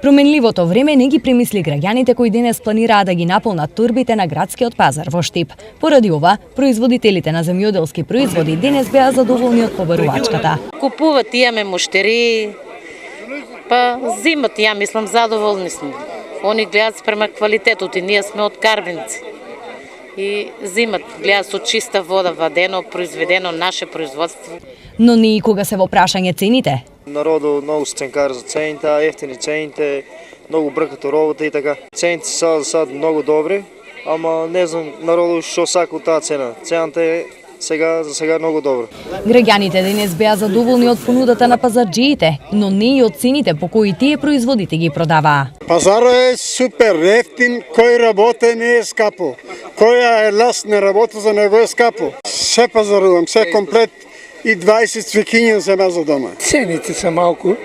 Променливото време не ги премисли граѓаните кои денес планираа да ги наполнат турбите на градскиот пазар во Штип. Поради ова, производителите на земјоделски производи денес беа задоволни од побарувачката. Купуваат, имаме муштери, па зимат, ја мислам, задоволни сме. Они гледаат спрема квалитетот и ние сме од Карбинци. И зимат, гледаат со чиста вода, вадено, произведено, наше производство. Но не и кога се во прашање цените. Народу многу се ценкари за цените, ефтини цените, многу бркато работа и така. Цените се сад многу добри, ама не знам народу што сака од таа цена. Цената е за сега многу добра. Граѓаните денес беа задоволни од понудата на пазарџиите, но не и од цените по кои тие производите ги продаваа. Пазарот е супер ефтин, кој работи не е скапо. Која е ласт не работи за него е скапо. Се пазарувам, се комплет и 20 цвекиња зема за дома. Цените се малку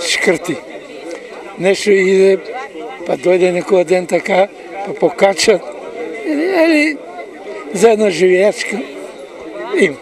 шкрти. Нешто иде, па дојде некој ден така, па покачат, или за една живејачка им.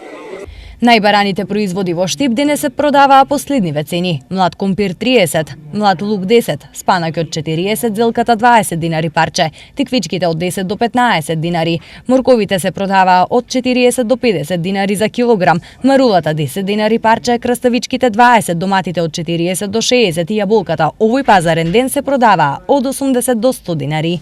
Најбараните производи во Штип денес се продаваа по следниве цени. Млад компир 30, млад лук 10, спанакот 40, зелката 20 динари парче, тиквичките од 10 до 15 динари, морковите се продаваа од 40 до 50 динари за килограм, марулата 10 динари парче, краставичките 20, доматите од 40 до 60 и јаболката овој пазарен ден се продаваа од 80 до 100 динари.